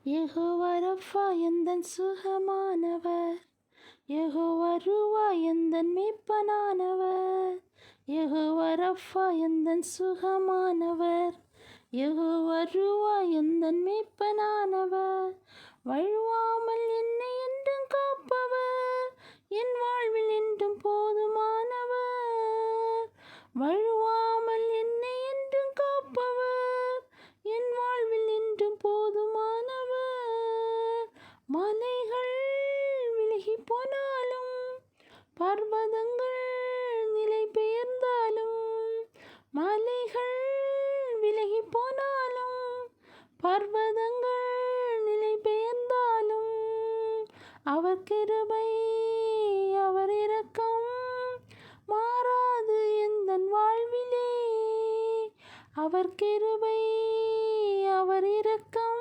யெகோவா ரப்பா எந்தன் சுகமானவர், யெகோவா ரூவா எந்தன் மீட்பனானவர். யெகோவா ரப்பா எந்தன் சுகமானவர், யெகோவா ரூவா எந்தன் மீட்பனானவர். வழுவாமல் என்னை என்றும் காப்பவர், என் வாழ்வில் என்றும் போதுமானவர். வழுவாமல் என்னை என்றும் காப்பவர், என் வாழ்வில் என்றும் போதுமானவர். மலைகள் விலகி போனாலும், பர்வதங்கள் நிலை பெயர்ந்தாலும், மலைகள் விலகி போனாலும், பர்வதங்கள் நிலை பெயர்ந்தாலும், அவர் கிருபை அவர் இரக்கம் மாறாது எந்தன் வாழ்விலே. அவர் கிருபை அவர் இரக்கம்